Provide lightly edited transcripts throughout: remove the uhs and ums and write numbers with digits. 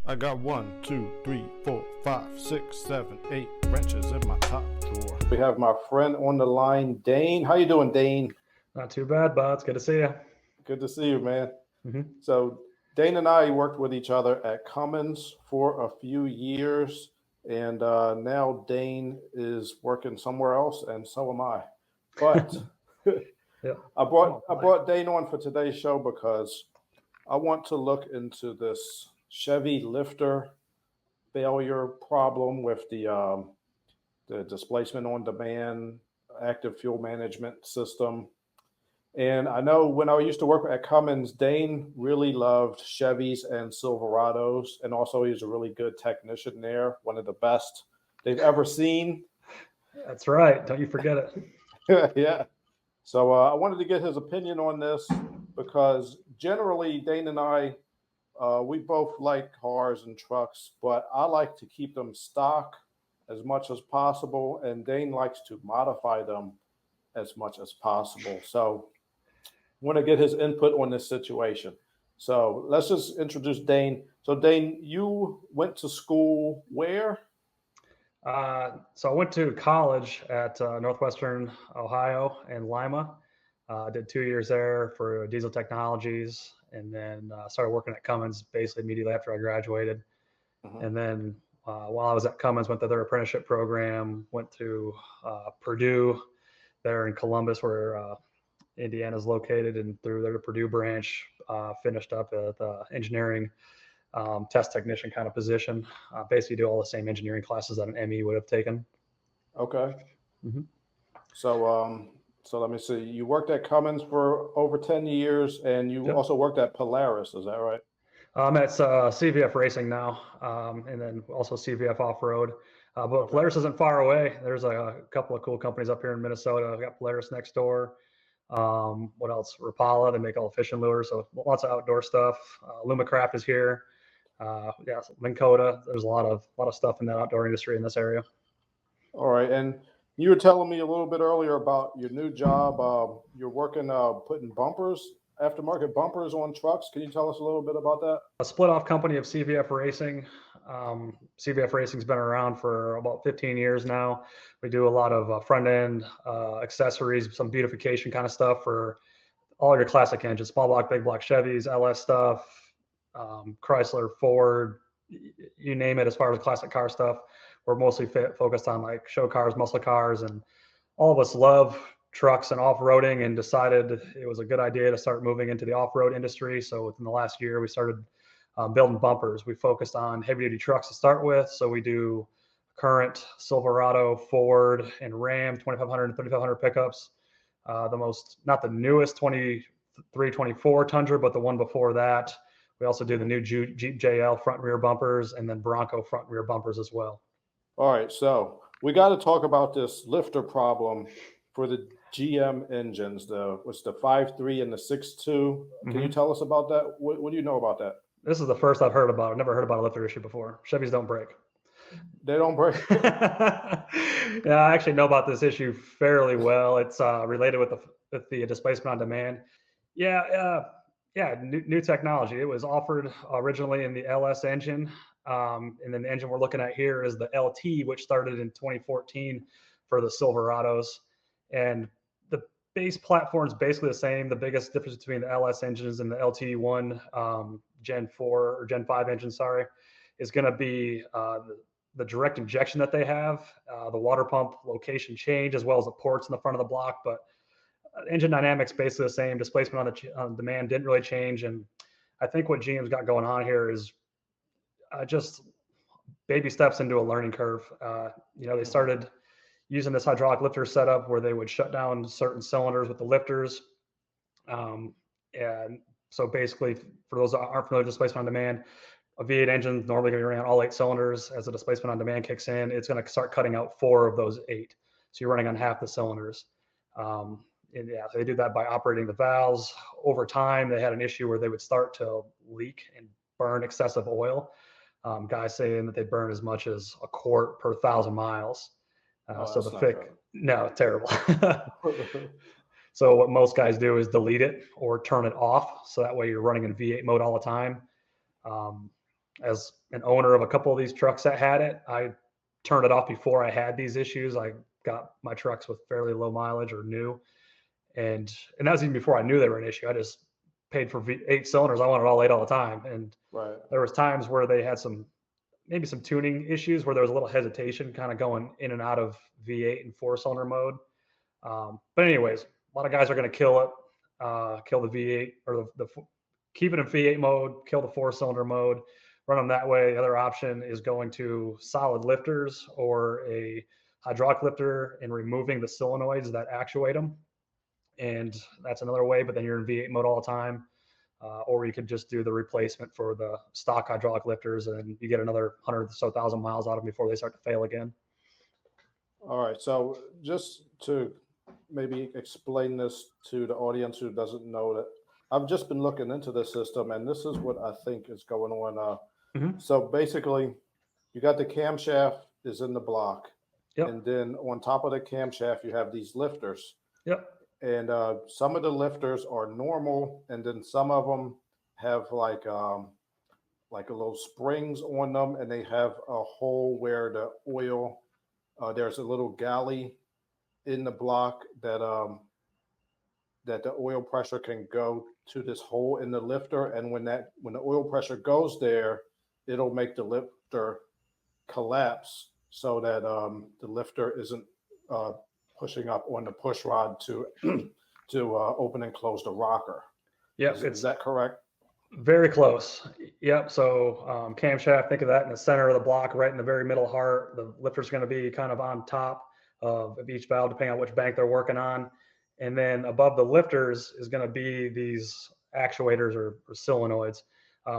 I got 1, 2, 3, 4, 5, 6, 7, 8 wrenches in my top drawer. We have my friend on the line, Dane. How you doing, Dane? Not too bad, bud. It's good to see you. Good to see you, man. Mm-hmm. So Dane and I worked with each other at Cummins for a few years, and now Dane is working somewhere else, and so am I. But Yeah. I brought Dane on for today's show because I want to look into this Chevy lifter failure problem with the displacement on demand active fuel management system. And I know when I used to work at Cummins, Dane really loved Chevys and Silverados. And also, he's a really good technician there, one of the best they've ever seen. That's right. Don't you forget it. Yeah. So I wanted to get his opinion on this because generally, Dane and I, we both like cars and trucks, but I like to keep them stock as much as possible, and Dane likes to modify them as much as possible. So I want to get his input on this situation. So let's just introduce Dane. So Dane, you went to school where? So I went to college at Northwestern Ohio in Lima. I did 2 years there for diesel technologies, and then started working at Cummins basically immediately after I graduated. And then while I was at Cummins, went to their apprenticeship program, went to Purdue there in Columbus, where Indiana is located, and through their Purdue branch, finished up at the engineering test technician kind of position. Basically do all the same engineering classes that an ME would have taken. Okay. Mm-hmm. So let me see. You worked at Cummins for over 10 years, and you also worked at Polaris. Is that right? I'm at CVF Racing now, and then also CVF Off-Road. But Polaris isn't far away. There's a couple of cool companies up here in Minnesota. I've got Polaris next door. What else? Rapala, they make all the fishing lures, so lots of outdoor stuff. Lumacraft is here. Yeah, Linkota. There's a lot of stuff in that outdoor industry in this area. All right, and you were telling me a little bit earlier about your new job. You're working putting aftermarket bumpers on trucks. Can you tell us a little bit about that? A split off company of CVF Racing. CVF Racing's been around for about 15 years now. We do a lot of front end accessories, some beautification kind of stuff for all your classic engines, small block, big block Chevys, LS stuff, Chrysler, Ford, you name it. As far as classic car stuff, we're mostly focused on like show cars, muscle cars, and all of us love trucks and off-roading, and decided it was a good idea to start moving into the off-road industry. So within the last year, we started building bumpers. We focused on heavy-duty trucks to start with. So we do current Silverado, Ford, and Ram 2500 and 3500 pickups. Not the newest 23, 24 Tundra, but the one before that. We also do the new Jeep JL front and rear bumpers, and then Bronco front and rear bumpers as well. All right, so we got to talk about this lifter problem for the GM engines, the 5.3 and the 6.2. Can you tell us about that? What do you know about that? This is the first I've heard about. I've never heard about a lifter issue before. Chevys don't break. They don't break. Yeah, I actually know about this issue fairly well. It's related with the displacement on demand. Yeah, new technology. It was offered originally in the LS engine. And then the engine we're looking at here is the LT, which started in 2014 for the Silverados. And the base platform is basically the same. The biggest difference between the LS engines and the LT1 Gen 4 or Gen 5 engine, is going to be the direct injection that they have, the water pump location change, as well as the ports in the front of the block. But engine dynamics basically the same. Displacement on demand didn't really change. And I think what GM's got going on here is just baby steps into a learning curve. They started using this hydraulic lifter setup where they would shut down certain cylinders with the lifters. And so basically, for those that aren't familiar with displacement on demand, a V8 engine is normally going to be running on all 8 cylinders. As the displacement on demand kicks in, it's going to start cutting out 4 of those 8. So you're running on half the cylinders. So they do that by operating the valves. Over time, they had an issue where they would start to leak and burn excessive oil. Guys saying that they burn as much as a quart per 1,000 miles. Terrible. So what most guys do is delete it or turn it off. So that way you're running in V8 mode all the time. as an owner of a couple of these trucks that had it, I turned it off before I had these issues. I got my trucks with fairly low mileage or new, and that was even before I knew they were an issue. I just paid for 8 cylinders. I wanted all 8 all the time, and Right. there was times where they had maybe some tuning issues where there was a little hesitation, kind of going in and out of V8 and 4-cylinder mode. But anyways, a lot of guys are going to kill it, kill the V8 or keep it in V8 mode, kill the 4-cylinder mode, run them that way. The other option is going to solid lifters or a hydraulic lifter and removing the solenoids that actuate them. And that's another way, but then you're in V8 mode all the time. Or you could just do the replacement for the stock hydraulic lifters and you get another 100 or so thousand miles out of them before they start to fail again. All right. So just to maybe explain this to the audience who doesn't know that, I've just been looking into the system, and this is what I think is going on. So basically, you got the camshaft is in the block, Yep. and then on top of the camshaft, you have these lifters. Yep. And some of the lifters are normal, and then some of them have like a little springs on them, and they have a hole where the oil. There's a little galley in the block that the oil pressure can go to this hole in the lifter, and when the oil pressure goes there, it'll make the lifter collapse so that the lifter isn't pushing up on the push rod to open and close the rocker. Yep. Is that correct? Very close. Yep. So camshaft, think of that in the center of the block, right in the very middle heart. The lifter's going to be kind of on top of each valve, depending on which bank they're working on. And then above the lifters is going to be these actuators or solenoids.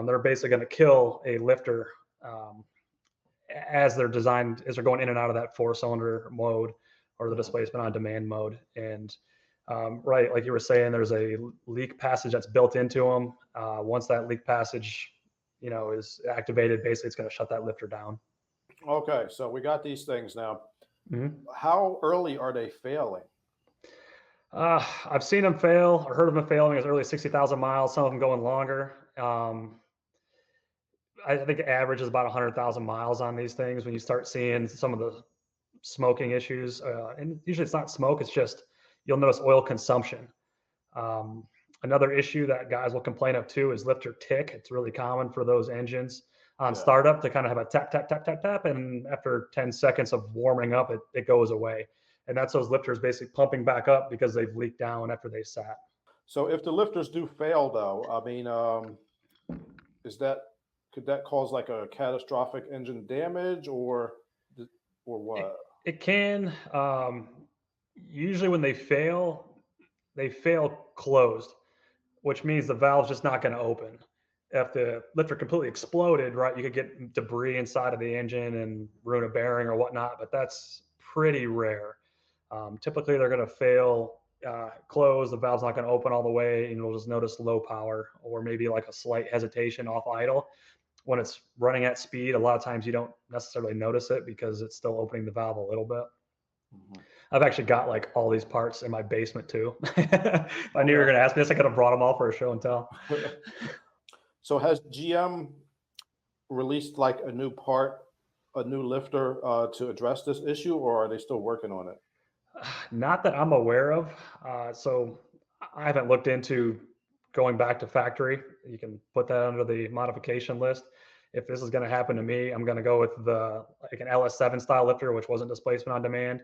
They're basically going to kill a lifter as they're designed, as they're going in and out of that 4-cylinder mode or the displacement on demand mode. And right, like you were saying, there's a leak passage that's built into them. Once that leak passage, is activated, basically it's going to shut that lifter down. Okay, so we got these things now. Mm-hmm. How early are they failing? I've seen them fail or heard of them failing as early as 60,000 miles, some of them going longer. I think average is about 100,000 miles on these things when you start seeing some of the smoking issues. And usually it's not smoke, it's just you'll notice oil consumption. Another issue that guys will complain of too is lifter tick. It's really common for those engines on startup to kind of have a tap, tap, tap, tap, tap. And after 10 seconds of warming up, it goes away. And that's those lifters basically pumping back up because they've leaked down after they sat. So if the lifters do fail though, I mean, could that cause like a catastrophic engine damage or what? It can. Usually when they fail closed, which means the valve's just not going to open. If the lifter completely exploded, right, you could get debris inside of the engine and ruin a bearing or whatnot, but that's pretty rare. Typically, they're going to fail closed, the valve's not going to open all the way, and you'll just notice low power or maybe like a slight hesitation off idle. When it's running at speed, a lot of times you don't necessarily notice it because it's still opening the valve a little bit. Mm-hmm. I've actually got like all these parts in my basement too. If I knew you were going to ask me this, I could have brought them all for a show and tell. So has GM released like a new lifter to address this issue, or are they still working on it? Not that I'm aware of. So I haven't looked into going back to factory. You can put that under the modification list. If this is going to happen to me, I'm going to go with like an LS7 style lifter, which wasn't displacement on demand.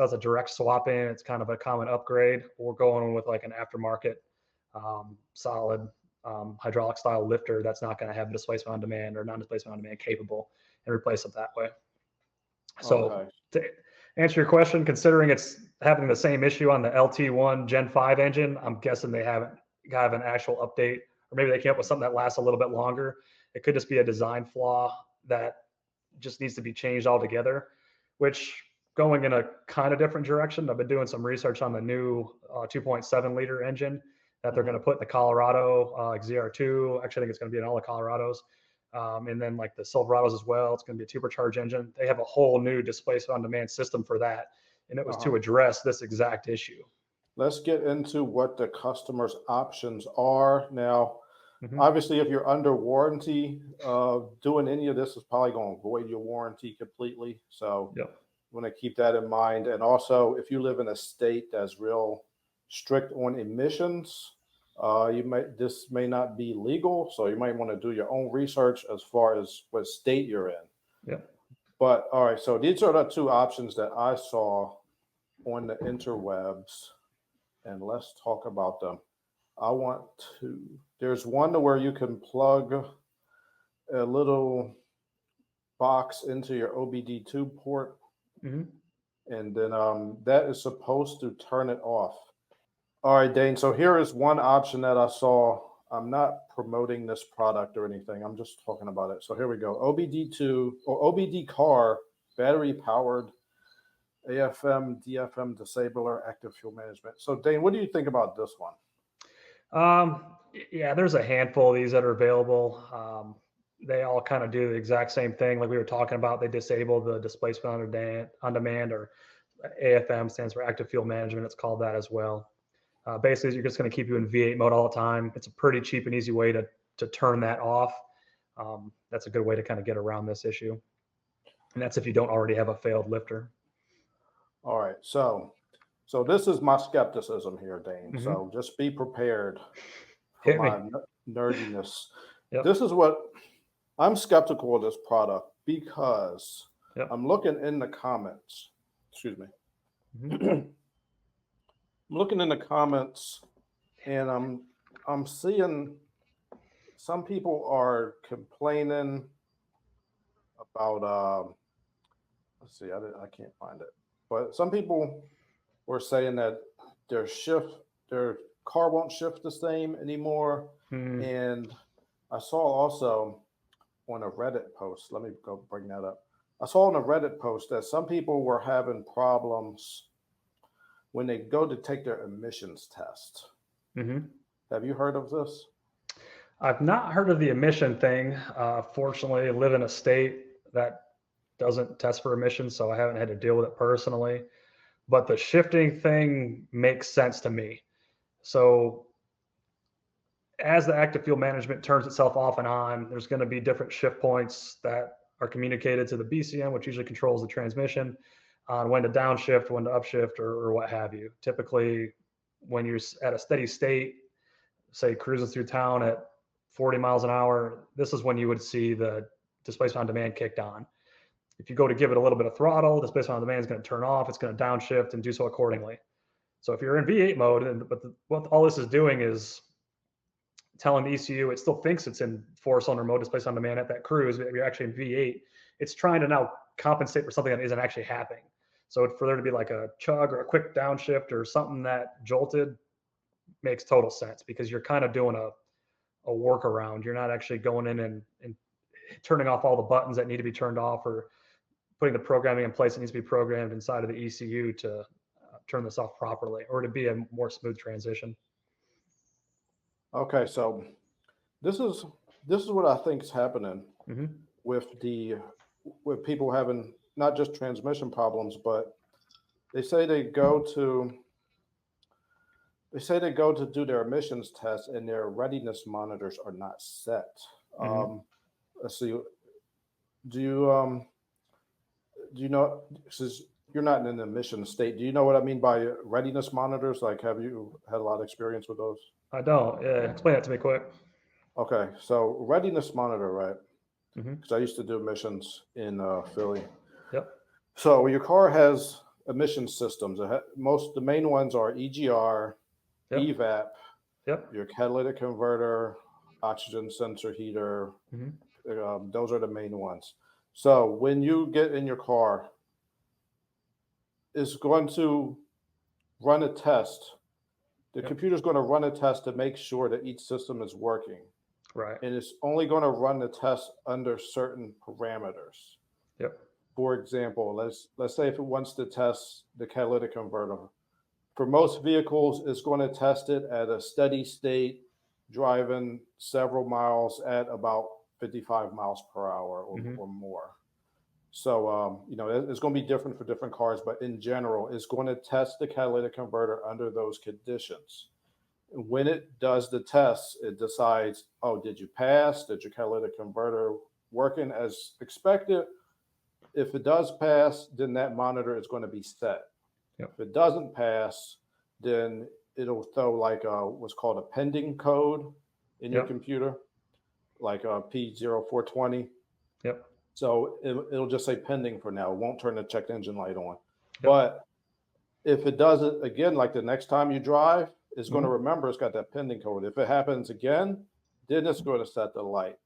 As a direct swap in, it's kind of a common upgrade. Or going with like an aftermarket solid hydraulic style lifter that's not going to have displacement on demand or non-displacement on demand capable, and replace it that way. So to answer your question, considering it's having the same issue on the LT1 Gen 5 engine, I'm guessing they haven't got an actual update, or maybe they came up with something that lasts a little bit longer. It could just be a design flaw that just needs to be changed altogether, which going in a kind of different direction. I've been doing some research on the new 2.7 liter engine that they're going to put in the Colorado XZR2. Actually, I think it's going to be in all the Colorados. And then like the Silverados as well. It's going to be a turbocharged engine. They have a whole new displacement on demand system for that. And it was to address this exact issue. Let's get into what the customer's options are. Now, Obviously, if you're under warranty, doing any of this is probably going to void your warranty completely. So Yep. want to keep that in mind. And also, if you live in a state that's real strict on emissions, this may not be legal. So you might want to do your own research as far as what state you're in. Yep. But all right, so these are the two options that I saw on the interwebs, and let's talk about them. There's one where you can plug a little box into your OBD2 port, and then that is supposed to turn it off. All right, Dane, so here is one option that I saw. I'm not promoting this product or anything. I'm just talking about it. So here we go. OBD2 or OBD car, battery powered AFM, DFM disabler, active fuel management. So Dane, what do you think about this one? Yeah, there's a handful of these that are available. They all kind of do the exact same thing. Like we were talking about, they disable the displacement on demand, or AFM stands for active fuel management. It's called that as well. Basically, you're just going to keep you in V8 mode all the time. It's a pretty cheap and easy way to turn that off. That's a good way to kind of get around this issue. And that's if you don't already have a failed lifter. All right. So this is my skepticism here, Dane. So just be prepared for my nerdiness. Yep. This is what I'm skeptical of this product because I'm looking in the comments. Excuse me. I'm looking in the comments, and I'm seeing some people are complaining about let's see, I can't find it, but some people were saying that their car won't shift the same anymore. And I saw also on a Reddit post, let me go bring that up. I saw on a Reddit post that some people were having problems when they go to take their emissions test. Have you heard of this? I've not heard of the emission thing. Fortunately, I live in a state that doesn't test for emissions, so I haven't had to deal with it personally. But the shifting thing makes sense to me. So as the active fuel management turns itself off and on, there's going to be different shift points that are communicated to the BCM, which usually controls the transmission, on when to downshift, when to upshift, or what have you. Typically, when you're at a steady state, say cruising through town at 40 miles an hour, this is when you would see the displacement on demand kicked on. If you go to give it a little bit of throttle, displacement on demand is going to turn off. It's going to downshift and do so accordingly. So if you're in V8 mode, what all this is doing is telling the ECU it still thinks it's in 4-cylinder mode, displacement on demand at that cruise, but if you're actually in V8, it's trying to now compensate for something that isn't actually happening. So for there to be like a chug or a quick downshift or something that jolted makes total sense, because you're kind of doing a workaround. You're not actually going in and turning off all the buttons that need to be turned off, or putting the programming in place that needs to be programmed inside of the ECU to turn this off properly, or to be a more smooth transition. Okay, so this is what I think is happening with people having not just transmission problems, but they say they go to do their emissions test and their readiness monitors are not set. Let's see. Do you know, since you're not in an emission state, do you know what I mean by readiness monitors? Like, have you had a lot of experience with those? I don't. Explain that to me quick. Okay, so readiness monitor, right? Because I used to do emissions in Philly. Yep. So your car has emission systems. The main ones are EGR, EVAP, your catalytic converter, oxygen sensor heater. Those are the main ones. So when you get in your car, it's going to run a test. The computer's going to run a test to make sure that each system is working. Right. And it's only going to run the test under certain parameters. Yep. For example, let's say if it wants to test the catalytic converter, for most vehicles, it's going to test it at a steady state, driving several miles at about 55 miles per hour or more. So, it's going to be different for different cars, but in general, it's going to test the catalytic converter under those conditions. when it does the tests, it decides, oh, did you pass? Did your catalytic converter working as expected? If it does pass, then that monitor is going to be set. Yep. If it doesn't pass, then it'll throw like what's called a pending code in your computer, like a P0420. Yep. So it'll just say pending for now. It won't turn the check engine light on. But if it does it again, like the next time you drive, it's going to remember it's got that pending code. If it happens again, then it's going to set the light.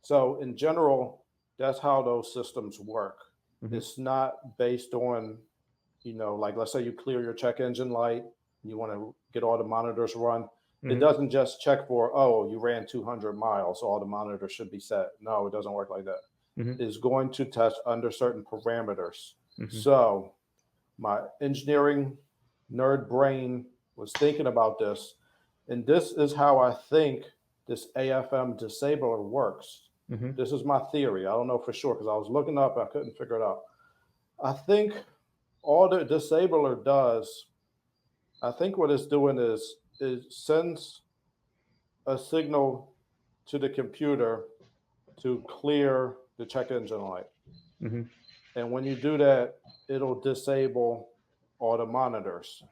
So in general, that's how those systems work. It's not based on, like let's say you clear your check engine light, you want to get all the monitors run. It doesn't just check for, oh, you ran 200 miles, so all the monitors should be set. No, it doesn't work like that. It's going to test under certain parameters. So my engineering nerd brain was thinking about this, and this is how I think this AFM disabler works. This is my theory. I don't know for sure because I was looking up, I couldn't figure it out. I think all the disabler does, I think what it's doing is it sends a signal to the computer to clear the check engine light. And when you do that, it'll disable all the monitors.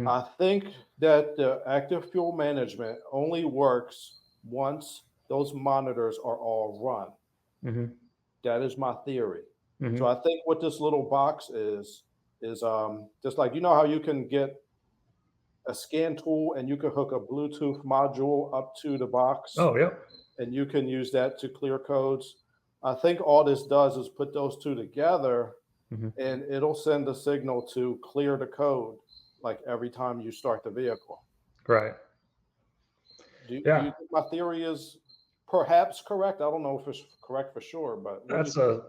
I think that the active fuel management only works once those monitors are all run. That is my theory. So I think what this little box is just like, how you can get a scan tool and you can hook a Bluetooth module up to the box. Oh, yeah. And you can use that to clear codes. I think all this does is put those two together and it'll send a signal to clear the code like every time you start the vehicle. Right. Do you think my theory is perhaps correct? I don't know if it's correct for sure, but that's a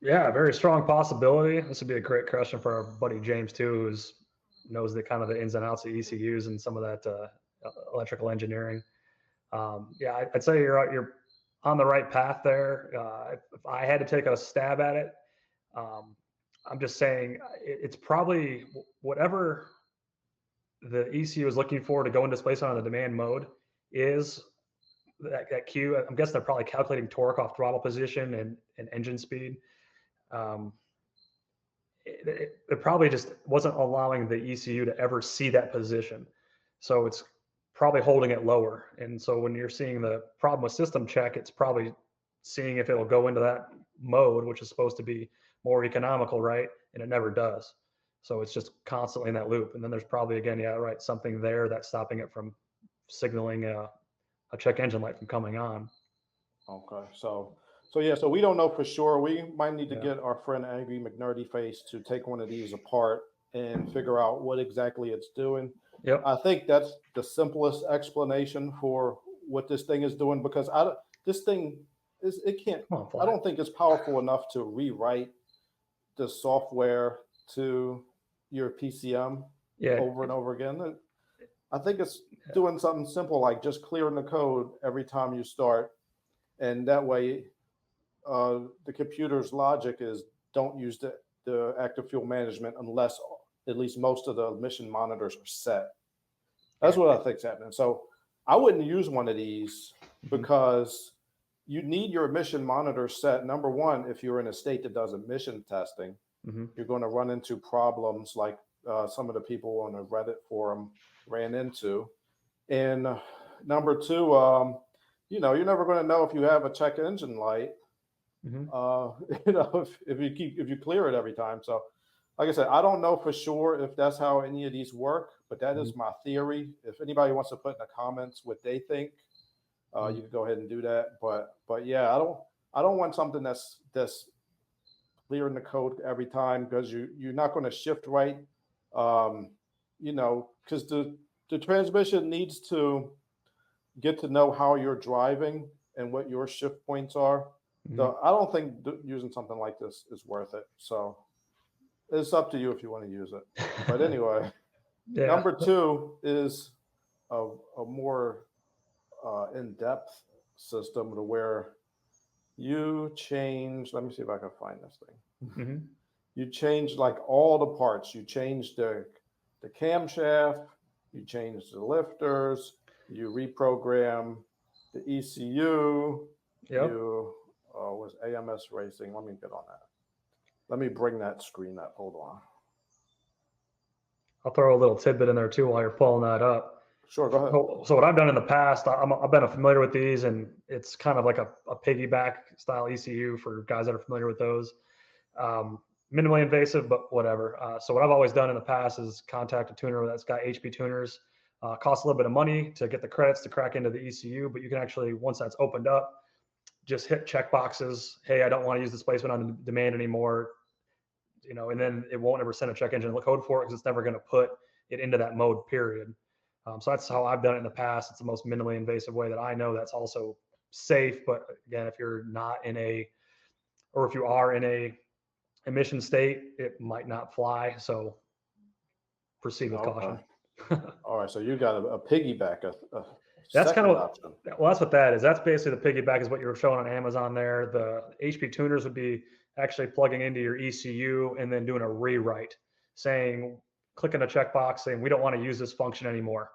very strong possibility. This would be a great question for our buddy James too, who knows the kind of the ins and outs of ECUs and some of that electrical engineering. I'd say you're on the right path there. If I had to take a stab at it, I'm just saying it's probably whatever the ECU is looking for to go into displacement on the demand mode is that cue. I'm guessing they're probably calculating torque off throttle position and engine speed. It probably just wasn't allowing the ECU to ever see that position. So it's probably holding it lower. And so when you're seeing the problem with system check, it's probably seeing if it'll go into that mode, which is supposed to be more economical, right? And it never does. So it's just constantly in that loop. And then there's probably, again, something there that's stopping it from signaling a check engine light from coming on. Okay. So we don't know for sure. We might need to get our friend Angry McNerdy Face to take one of these apart and figure out what exactly it's doing. Yep. I think that's the simplest explanation for what this thing is doing, because I don't think it's powerful enough to rewrite the software to your PCM over and over again. I think it's doing something simple like just clearing the code every time you start, and that way the computer's logic is don't use the active fuel management unless at least most of the emission monitors are set. That's what I think is happening. So I wouldn't use one of these because you need your emission monitor set. Number one, if you're in a state that does emission testing, you're going to run into problems like some of the people on the Reddit forum ran into. And number two, you're never going to know if you have a check engine light, if you clear it every time. So like I said, I don't know for sure if that's how any of these work, but that is my theory. If anybody wants to put in the comments what they think, you can go ahead and do that. But yeah, I don't want something that's clearing the code every time, because you're not going to shift right. Because the transmission needs to get to know how you're driving and what your shift points are. So I don't think using something like this is worth it. So it's up to you if you want to use it. But anyway, number two is a more in-depth system to where you change. Let me see if I can find this thing. You change like all the parts. You change the camshaft. you change the lifters, you reprogram the ECU, Yep. you was AMS Racing. Let me get on that. Let me bring that screen up. Hold on. I'll throw a little tidbit in there too while you're pulling that up. Sure, go ahead. So what I've done in the past, I've been familiar with these, and it's kind of like a piggyback style ECU for guys that are familiar with those. Minimally invasive, but whatever. So what I've always done in the past is contact a tuner that's got HP tuners. Costs a little bit of money to get the credits to crack into the ECU, but you can actually, once that's opened up, just hit check boxes. Hey, I don't want to use displacement on demand anymore. And then it won't ever send a check engine code for it because it's never going to put it into that mode, period. So that's how I've done it in the past. It's the most minimally invasive way that I know that's also safe. But again, if you're not or if you are in a emission state, it might not fly. So proceed with caution. All right. So you got a piggyback, that's kind of option. Well, that's what that is. That's basically the piggyback is what you were showing on Amazon there. The HP tuners would be actually plugging into your ECU and then doing a rewrite saying, clicking a checkbox saying, we don't want to use this function anymore.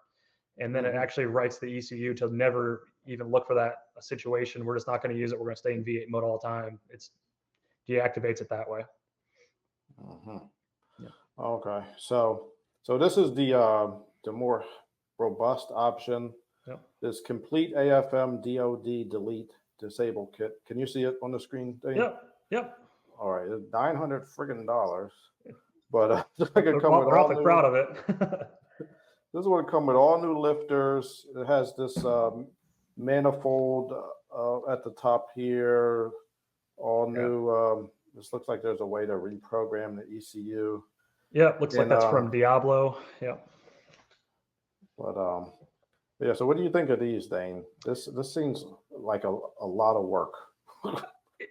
And then it actually writes the ECU to never even look for that situation. We're just not going to use it. We're going to stay in V8 mode all the time. It's deactivates it that way. Yeah. Okay. So this is the more robust option. Yep. This complete AFM DOD delete disable kit. Can you see it on the screen, Dave? Yep. All right, it's $900 friggin', but we're awfully proud of it. This one come with all new lifters. It has this manifold at the top here. All new. This looks like there's a way to reprogram the ECU. Yeah, looks like that's from Diablo. Yeah. But yeah. So what do you think of these, Dane? This seems like a lot of work.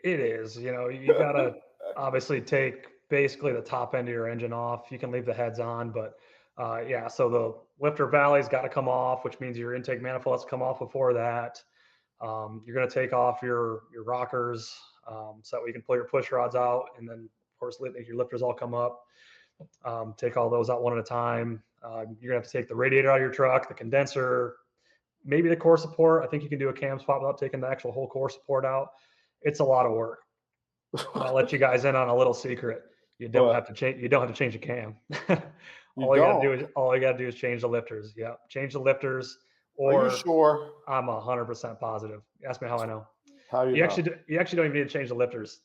It is. You gotta obviously take basically the top end of your engine off. You can leave the heads on, but yeah. So the lifter valley's got to come off, which means your intake manifold has to come off before that. You're going to take off your rockers so that we can pull your push rods out, and then of course your lifters all come up. Take all those out one at a time. You're gonna have to take the radiator out of your truck, the condenser, maybe the core support. I think you can do a cam swap without taking the actual whole core support out. It's a lot of work. I'll let you guys in on a little secret. You don't have to change. You don't have to change the cam. all you gotta do is change the lifters. Yeah, change the lifters. Or are you sure? I'm 100% positive. Ask me how I know. How you actually don't even need to change the lifters.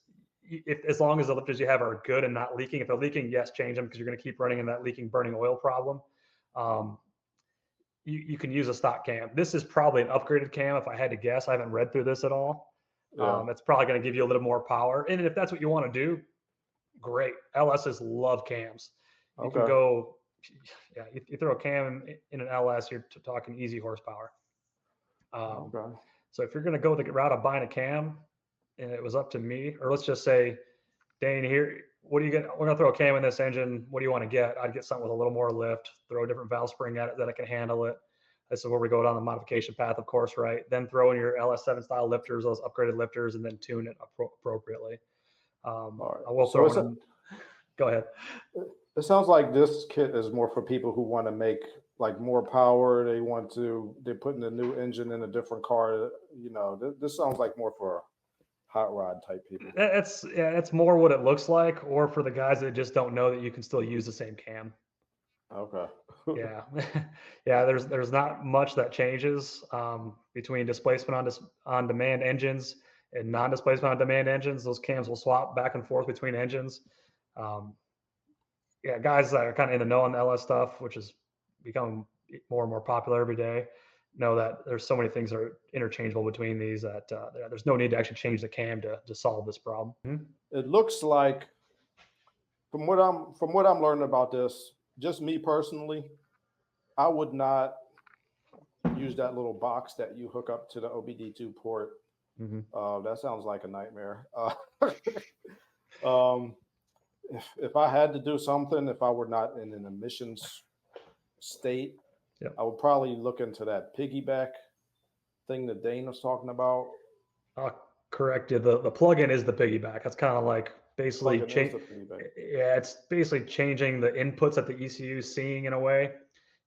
As long as the lifters you have are good and not leaking. If they're leaking, yes, change them because you're going to keep running in that leaking, burning oil problem. You can use a stock cam. This is probably an upgraded cam if I had to guess. I haven't read through this at all. Yeah. It's probably going to give you a little more power. And if that's what you want to do, great. LSs love cams. You can go, you throw a cam in an LS, you're talking easy horsepower. So if you're going to go the route of buying a cam, and it was up to me, or let's just say, Dane, here, what do you get? We're going to throw a cam in this engine. What do you want to get? I'd get something with a little more lift, throw a different valve spring at it that I can handle it. This is where we go down the modification path, of course, right? Then throw in your LS7 style lifters, those upgraded lifters, and then tune it appropriately. All right. I will throw in. Go ahead. It sounds like this kit is more for people who want to make like more power. They're putting a new engine in a different car. This sounds like more for hot rod type people. It's more what it looks like, or for the guys that just don't know that you can still use the same cam. Okay. Yeah. There's not much that changes between displacement on demand engines and non-displacement on demand engines. Those cams will swap back and forth between engines. Guys that are kind of in the know on the LS stuff, which is becoming more and more popular every day, know that there's so many things that are interchangeable between these that there's no need to actually change the cam to solve this problem. It looks like, from what I'm learning about this, just me personally, I would not use that little box that you hook up to the OBD2 port. That sounds like a nightmare. If I had to do something, if I were not in an emissions state, I would probably look into that piggyback thing that Dane was talking about. Correct. Yeah, the plug-in is the piggyback. That's kind of like basically it's basically changing the inputs that the ECU is seeing in a way.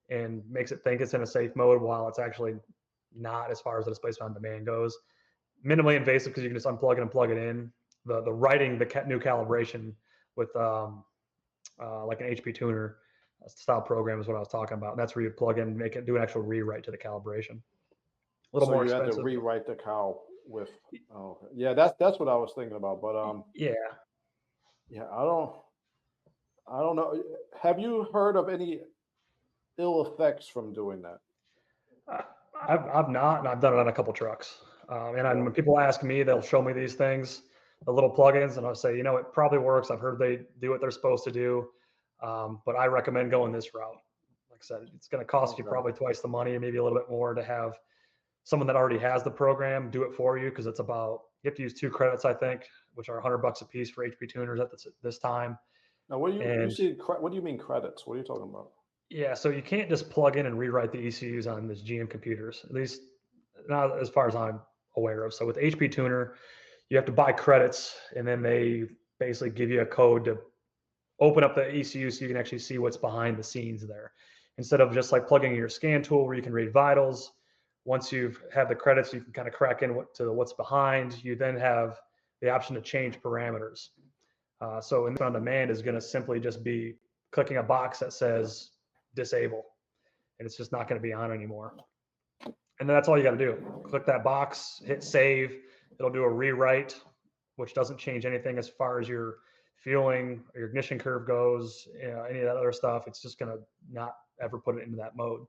and makes it think it's in a safe mode while it's actually not, as far as the displacement on demand goes. Minimally invasive because you can just unplug it and plug it in. The writing the new calibration with like an HP tuner style program is what I was talking about. And that's where you plug in, do an actual rewrite to the calibration. A little So more you had to expensive. rewrite the cal with. Oh, okay. Yeah, that's what I was thinking about. But Yeah. yeah, I don't know. Have you heard of any ill effects from doing that? Uh, I've not, and I've done it on a couple trucks. Yeah. When people ask me, they'll show me these things, the little plugins, and I'll say, it probably works. I've heard they do what they're supposed to do, but I recommend going this route. Like I said, it's going to cost you Okay. probably twice the money, maybe a little bit more, to have someone that already has the program do it for you, because it's about, you have to use 2 credits, I think, which are $100 a piece for HP tuners at this time. Now, what do you And see? What do you mean credits? What are you talking about? yeah, so you can't just plug in and rewrite the ECUs on this GM computers, at least not as far as I'm aware of. So with HP Tuner, you have to buy credits, and then they basically give you a code to open up the ECU so you can actually see what's behind the scenes there. Instead of just like plugging in your scan tool where you can read vitals, once you've had the credits, you can kind of crack in to what's behind. You then have the option to change parameters. So on demand is going to simply just be clicking a box that says disable, and it's just not going to be on anymore. And then that's all you got to do. Click that box, hit save. It'll do a rewrite, which doesn't change anything as far as your fueling or your ignition curve goes, any of that other stuff. It's just going to not ever put it into that mode.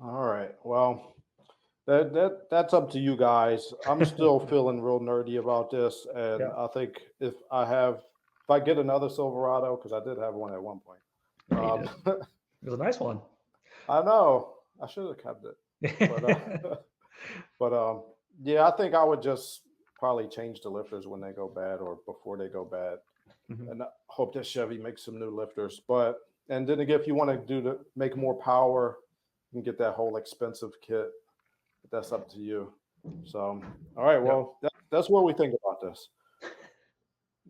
All right. Well, that's up to you guys. I'm still feeling real nerdy about this, and Yeah. I think if I get another Silverado, because I did have one at one point. Yeah, you did. It was a nice one. I know I should have kept it, but yeah, I think I would just probably change the lifters when they go bad or before they go bad, and I hope that Chevy makes some new lifters. And then again, if you want to make more power, you can get that whole expensive kit. That's up to you. So, all right, well, that's what we think about this.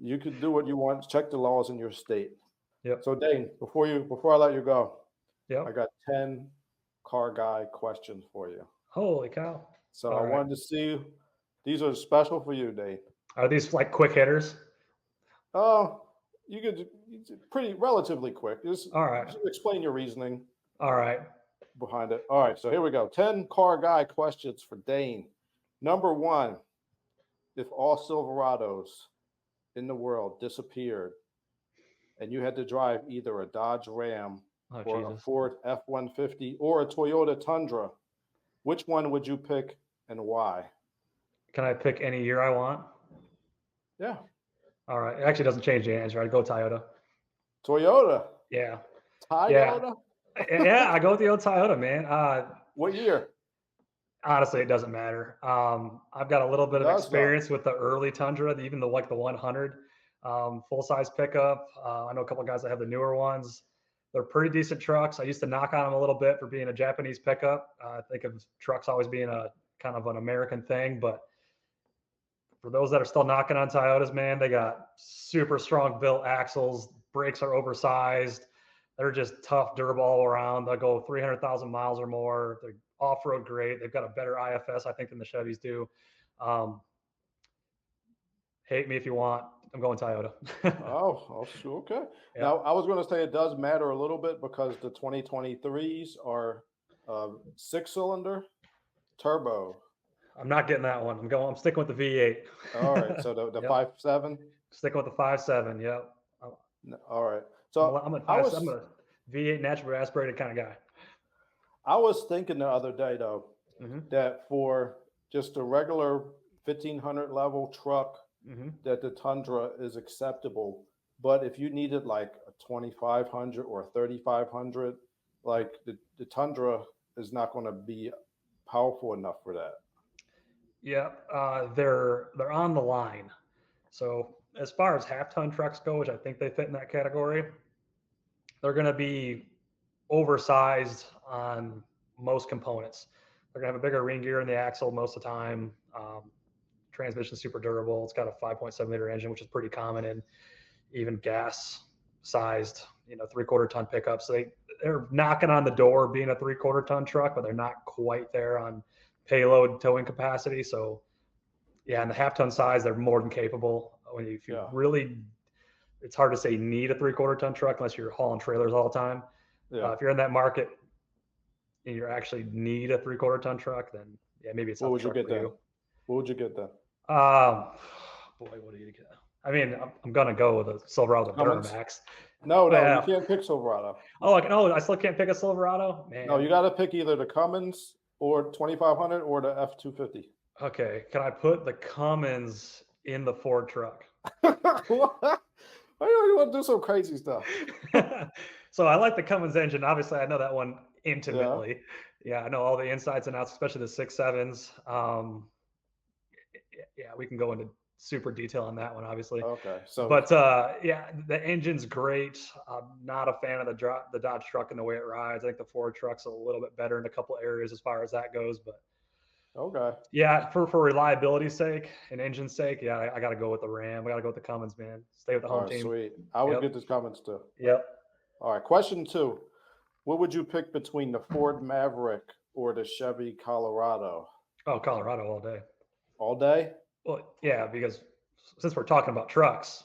You could do what you want. Check the laws in your state. Yep. So, Dane, before I let you go, Yep. I got 10 car guy questions for you. Holy cow! So I wanted to see. These are special for you, Dane. Are these like quick hitters? Oh, pretty relatively quick. Just explain your reasoning. All right. Behind it. All right, so here we go. 10 car guy questions for Dane. Number 1, if all Silverados in the world disappeared and you had to drive either a Dodge Ram or a Ford F-150 or a Toyota Tundra, which one would you pick and why? Can I pick any year I want? Yeah. All right. It actually doesn't change the answer. I'd go Toyota. Toyota? Yeah. Toyota? Yeah, I go with the old Toyota, man. What year? Honestly, it doesn't matter. I've got a little bit of experience with the early Tundra, even the 100 full size pickup. I know a couple of guys that have the newer ones. They're pretty decent trucks. I used to knock on them a little bit for being a Japanese pickup. I think of trucks always being a kind of an American thing, but for those that are still knocking on Toyotas, man, they got super strong built axles. Brakes are oversized. They're just tough, durable all around. They'll go 300,000 miles or more. They're off-road great. They've got a better IFS, I think, than the Chevys do. Hate me if you want. I'm going Toyota. Oh, okay. Yeah. Now, I was going to say it does matter a little bit because the 2023s are 6-cylinder turbo. I'm not getting that one. I'm sticking with the V8. All right. So the 5.7? Sticking with the 5.7, yep. All right. So I'm a V8 naturally aspirated kind of guy. I was thinking the other day, though, that for just a regular 1500 level truck, that the Tundra is acceptable. But if you needed like a 2500 or a 3500, like the Tundra is not going to be powerful enough for that. Yeah, they're on the line. So as far as half-ton trucks go, which I think they fit in that category, they're going to be oversized on most components. They're going to have a bigger ring gear in the axle most of the time. Transmission super durable. It's got a 5.7 liter engine, which is pretty common in even gas sized, 3/4 ton pickups. So they're knocking on the door being a 3/4 ton truck, but they're not quite there on payload towing capacity. So yeah, in the half ton size, they're more than capable. If you really, it's hard to say need a 3/4 ton truck unless you're hauling trailers all the time. Yeah. If you're in that market and you actually need a 3/4 ton truck, then yeah, maybe it's not What would the you truck get for then? you. What would you get then? Boy, what do you get? I mean, I'm gonna go with a Silverado Cummins? Duramax. No, you Well, can't pick Silverado. oh, I still can't pick a Silverado, man. No, you got to pick either the Cummins or 2500 or the F250. Okay, can I put the Cummins in the Ford truck? What? Why do you want to do some crazy stuff? So I like the Cummins engine. Obviously, I know that one intimately. Yeah, I know all the insides and outs, especially the 6.7s. Yeah, we can go into super detail on that one, obviously. Okay, so But yeah, the engine's great. I'm not a fan of the Dodge truck and the way it rides. I think the Ford truck's a little bit better in a couple of areas as far as that goes. But okay, yeah, for reliability's sake and engine's sake, yeah, I got to go with the Ram. I got to go with the Cummins, man. Stay with the all home right, team. sweet. I would get this Cummins too. Yep. All right, question 2. What would you pick between the Ford Maverick or the Chevy Colorado? Oh, Colorado all day. All day? Well, yeah, because since we're talking about trucks,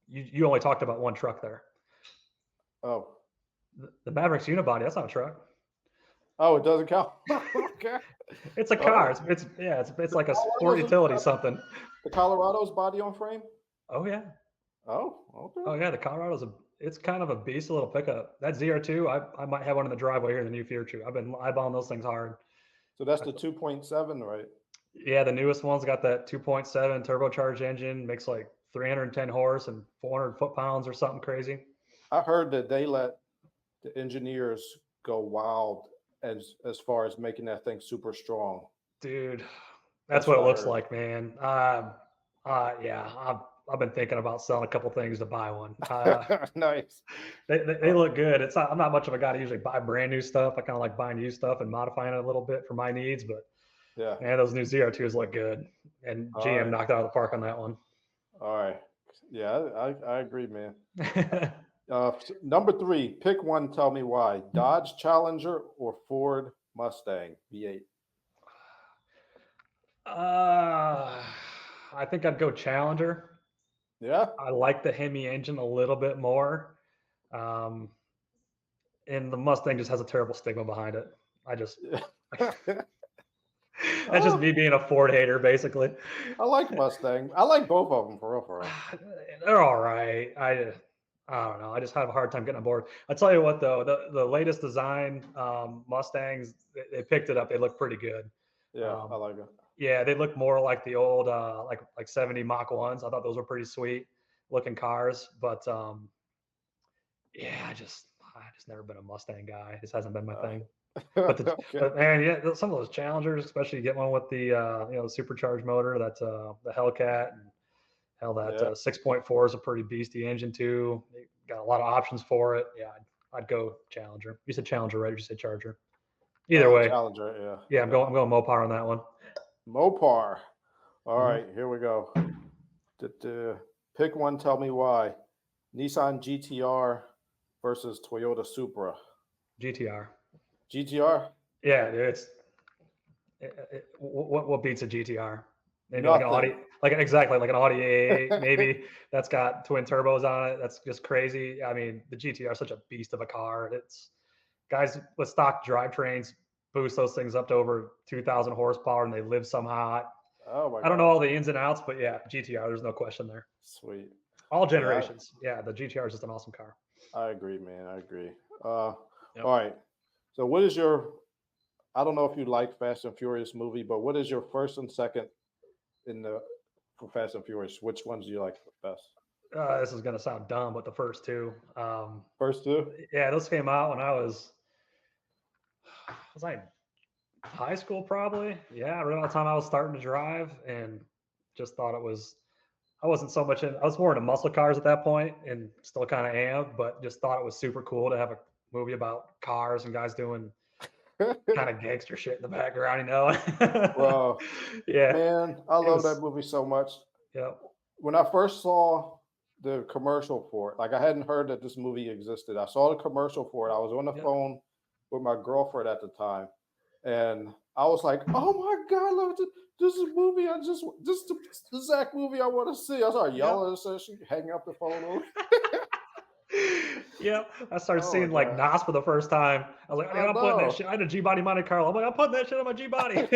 you only talked about one truck there. Oh. The Maverick's unibody, that's not a truck. Oh, it doesn't count. Okay. It's a car. It's like a sport utility something. The Colorado's body on frame? Oh yeah. Oh, okay. Oh yeah, the Colorado's it's kind of a beast, a little pickup. That ZR2, I might have one in the driveway here in the near future. I've been eyeballing those things hard. So that's the 2.7, right? Yeah, the newest one's got that 2.7 turbocharged engine, makes like 310 horse and 400 foot-pounds or something crazy. I heard that they let the engineers go wild as far as making that thing super strong. Dude, that's what it looks like, man. Yeah, I've been thinking about selling a couple things to buy one. Nice. They look good. I'm not much of a guy to usually buy brand new stuff. I kind of like buying used stuff and modifying it a little bit for my needs. But yeah, man, those new ZR2s look good, and GM knocked out of the park on that one. All right. Yeah, I agree, man. Number 3, pick one. Tell me why. Dodge Challenger or Ford Mustang V8? I think I'd go Challenger. Yeah. I like the Hemi engine a little bit more. And the Mustang just has a terrible stigma behind it. That's just me being a Ford hater, basically. I like Mustang. I like both of them for real. They're all right. I don't know. I just have a hard time getting on board. I tell you what, though, the latest design Mustangs, they picked it up. They look pretty good. Yeah, I like it. Yeah, they look more like the old like 70 Mach 1s. I thought those were pretty sweet looking cars. But yeah, I just never been a Mustang guy. This hasn't been my thing. But, but man, yeah, some of those Challengers, especially you get one with the supercharged motor, that's the Hellcat, and hell, that 6.4 is a pretty beastie engine too. They got a lot of options for it. Yeah, I'd go Challenger. You said Challenger, right? Or you said Charger? Either way, Challenger. Yeah. Yeah, I'm going Mopar on that one. Mopar. All right, here we go. Pick one. Tell me why. Nissan GTR versus Toyota Supra. GTR. GTR? Yeah, what beats a GTR? Maybe Nothing. like an Audi, exactly like an Audi A8, maybe that's got twin turbos on it. That's just crazy. I mean, the GTR is such a beast of a car. It's guys with stock drivetrains boost those things up to over 2,000 horsepower, and they live somehow. Oh my! I don't know all the ins and outs, but yeah, GTR. There's no question there. Sweet. All generations. Yeah, the GTR is just an awesome car. I agree, man. I agree. All right. So what is I don't know if you like Fast and Furious movie, but what is your first and second for Fast and Furious? Which ones do you like best? This is going to sound dumb, but the first two. First two? Yeah, those came out when was I in high school probably? Yeah, around the time I was starting to drive, and just thought it was, I wasn't so much I was more into muscle cars at that point, and still kind of am, but just thought it was super cool to have a movie about cars and guys doing kind of gangster shit in the background, Well, yeah, man, I love that movie so much. Yeah. When I first saw the commercial for it. Like I hadn't heard that this movie existed. I saw the commercial for it. I was on the Yep. phone with my girlfriend at the time, and I was like, "Oh my god, look, this is a movie! This is the exact movie I want to see." I started Yep. yelling, and she hang up the phone over. Yeah, I started Oh my seeing like god, Nas for the first time. I was like, I I'm putting that know. shit. I had a G body Monte Carlo. I'm like, I'm putting that shit on my G body.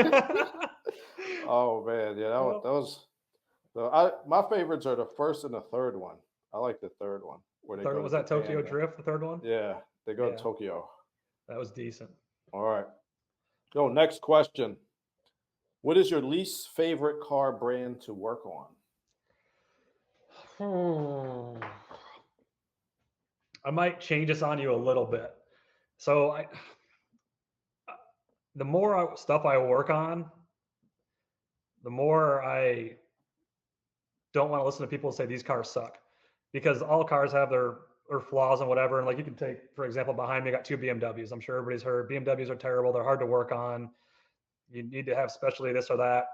Oh man, yeah, that was so my favorites are the first and the third one. I like the third one where they Third go was to that Japan. Tokyo Drift, the third one. Yeah, they go to Yeah, Tokyo. that was decent. All right. So next question. What is your least favorite car brand to work on? Hmm. I might change this on you a little bit. So the more stuff I work on, the more I don't want to listen to people say these cars suck, because all cars have their flaws and whatever. And like you can take, for example, behind me, I got two BMWs. I'm sure everybody's heard BMWs are terrible. They're hard to work on. You need to have specialty this or that.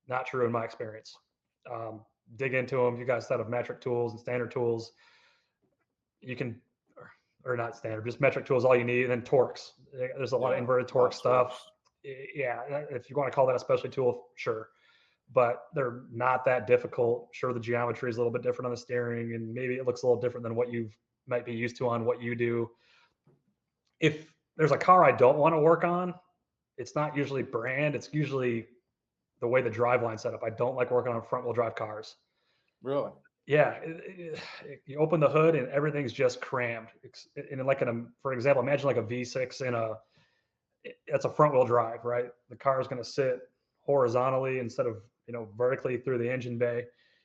Not true in my experience. Dig into them. You guys have metric tools and standard tools. You can, or not standard, just metric tools, all you need. And then torques. There's a lot of Yeah, inverted a lot torque of stuff. torques. Yeah, if you want to call that a specialty tool, sure. But they're not that difficult. Sure, the geometry is a little bit different on the steering, and maybe it looks a little different than what you might be used to on what you do. If there's a car I don't want to work on, it's not usually brand. It's usually the way the driveline set up. I don't like working on front wheel drive cars. Really? Yeah, you open the hood and everything's just crammed. And like for example, imagine like a V6 that's a front wheel drive, right? The car is going to sit horizontally instead of vertically through the engine bay,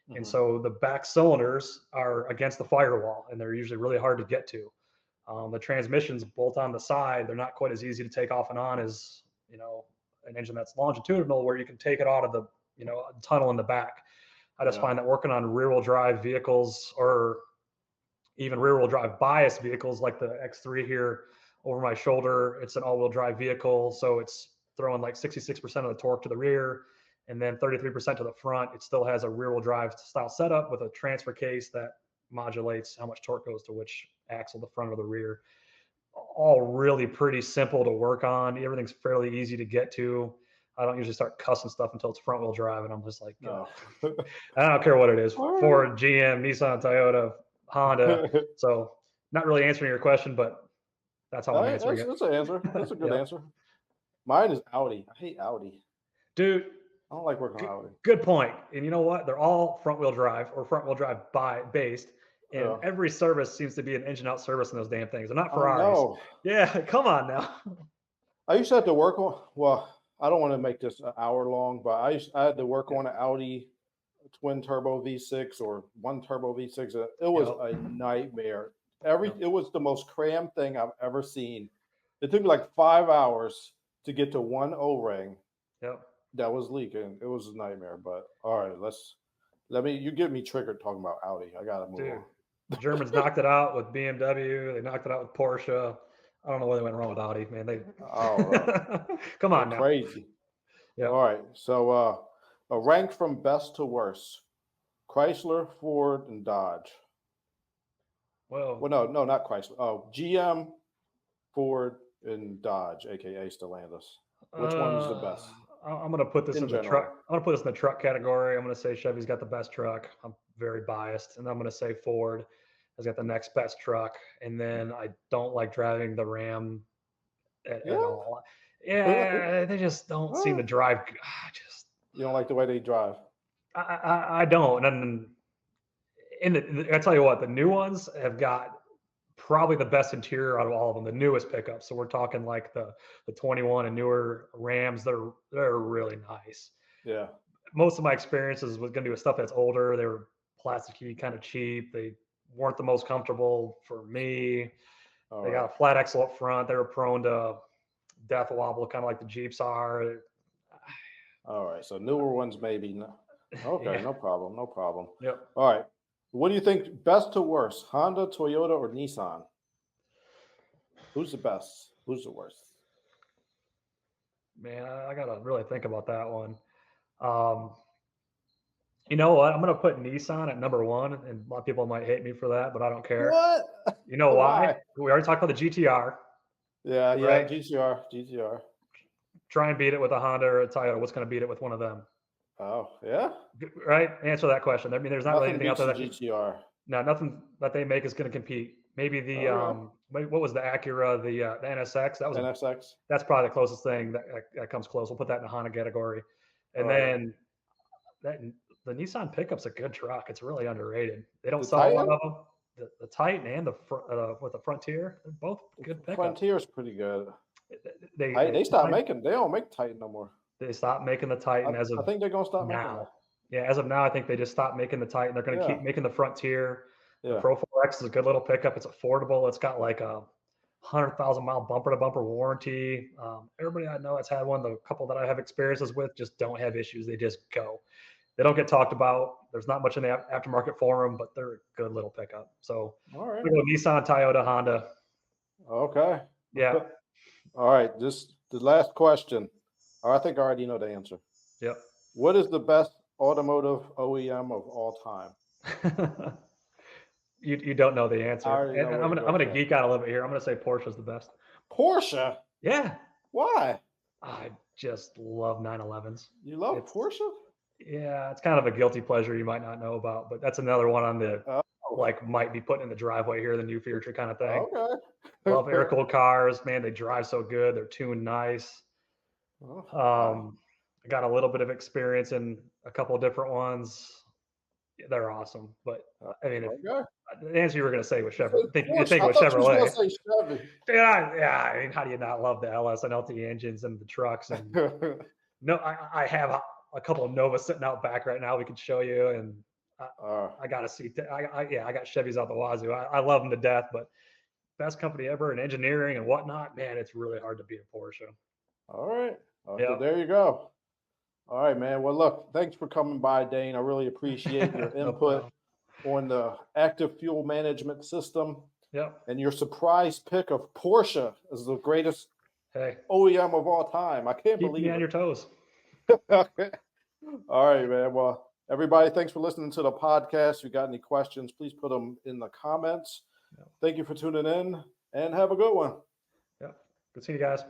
and Hmm. so the back cylinders are against the firewall, and they're usually really hard to get to. The transmissions bolt on the side; they're not quite as easy to take off and on as an engine that's longitudinal, where you can take it out of the tunnel in the back. I just Yeah. find that working on rear wheel drive vehicles, or even rear wheel drive bias vehicles like the X3 here over my shoulder, it's an all wheel drive vehicle. So it's throwing like 66% of the torque to the rear and then 33% to the front. It still has a rear wheel drive style setup with a transfer case that modulates how much torque goes to which axle, the front or the rear. All really pretty simple to work on. Everything's fairly easy to get to. I don't usually start cussing stuff until it's front wheel drive, and I'm just like, No. I don't care what it is. All right. Ford, GM, Nissan, Toyota, Honda. So not really answering your question, but that's how I'm answering it. That's an answer. That's a good Yep. answer. Mine is Audi. I hate Audi. Dude, I don't like working on Audi. good point. And you know what? They're all front wheel drive or front wheel drive based. And Yeah. every service seems to be an engine out service in those damn things. They're not I Ferraris. know. Yeah, come on now. I used to have to work on. Well, I don't want to make this an hour long, but I had to work on an Audi twin turbo V6 or one turbo V6. It was Yep. a nightmare. Yep. It was the most crammed thing I've ever seen. It took me like 5 hours to get to one O-ring Yep. that was leaking. It was a nightmare. But all right, you get me triggered talking about Audi. I gotta move Dude, on. the Germans knocked it out with BMW. They knocked it out with Porsche. I don't know where they went wrong with Audi, man. They Oh, come they're on now. crazy. Yeah. All right, so a rank from best to worst: Chrysler, Ford, and Dodge. Well, Well, no, not Chrysler. Oh, GM, Ford, and Dodge, aka Stellantis. Which one's the best I'm going to put this in in the truck. general? I'm going to put this in the truck category. I'm going to say Chevy's got the best truck. I'm very biased, and I'm going to say Ford has got the next best truck. And then I don't like driving the Ram at Yeah. all. Yeah, they just don't seem to drive. You don't like the way they drive. I don't. And I tell you what, the new ones have got probably the best interior out of all of them, the newest pickups. So we're talking like the 21 and newer Rams. They're really nice. Yeah. Most of my experiences was going to be with stuff that's older. They were plasticky, kind of cheap. They weren't the most comfortable for me. All They right. got a flat axle up front. They were prone to death wobble, kind of like the Jeeps are. All right. So newer ones maybe. No. Okay. Yeah. No problem. No problem. Yep. All right. What do you think? Best to worst? Honda, Toyota, or Nissan? Who's the best? Who's the worst? Man, I got to really think about that one. You know what? I'm going to put Nissan at number one, and a lot of people might hate me for that, but I don't care. What? You know why? Why? We already talked about the GTR, Yeah, right? GTR. Try and beat it with a Honda or a Toyota. What's going to beat it with one of them? Oh, yeah. Right? Answer that question. I mean, there's not really Nothing anything out beats there the that can, GTR. no, nothing that they make is going to compete. Maybe the Okay. what was the Acura, the NSX? NSX. That's probably the closest thing that comes close. We'll put that in the Honda category, All and right. then that the Nissan Pickup's a good truck. It's really underrated. They don't The sell a lot Titan? of them. The Titan and with the Frontier, they're both good pickups. Frontier's pretty good. They They stopped making. They don't make Titan no more. they stopped making the Titan as I of think they're gonna stop making now. that. Yeah, as of now, I think they just stopped making the Titan. They're going to keep Yeah. making the Frontier. The Yeah. Pro 4X is a good little pickup. It's affordable. It's got like a 100,000-mile bumper-to-bumper warranty. Everybody I know that's had one, the couple that I have experiences with, just don't have issues. They just go. They don't get talked about. There's not much in the aftermarket for them, but they're a good little pickup. So All right. we go Nissan, Toyota, Honda. Okay. Yeah. All right. Just the last question. I think I already know the answer. Yep. What is the best automotive OEM of all time? You don't know the I answer. already know And where I'm you're gonna going I'm with gonna that. geek out a little bit here. I'm gonna say Porsche's the best. Porsche. Yeah. Why? I just love 911s. You love It's Porsche? Yeah, it's kind of a guilty pleasure you might not know about, but that's another one on the Oh, might be put in the driveway here in the new future kind of thing. Love okay. air cooled cars, man. They drive so good. They're tuned nice. Oh, wow. I got a little bit of experience in a couple of different ones. They're awesome, but I mean, if Okay. the answer you were going to say was You said Chevrolet, you Porsche. think it I was thought you was Chevrolet. gonna say Chevy. Yeah. I mean, how do you not love the LS and LT engines and the trucks? And no, I have a couple of Novas sitting out back right now. We could show you, and I got to see. I got Chevys out the wazoo. I love them to death, but best company ever in engineering and whatnot, man, it's really hard to beat a Porsche. All right. Okay, Yeah. there you go. All right, man. Well, look, thanks for coming by, Dane. I really appreciate your No input problem. on the active fuel management system Yep. and your surprise pick of Porsche as the greatest Hey, OEM of all time. I can't keep me believe on it. your toes. Okay. All right, man. Well, everybody, thanks for listening to the podcast. If you got any questions, please put them in the comments. Yep. Thank you for tuning in and have a good one. Yep. Good seeing you guys.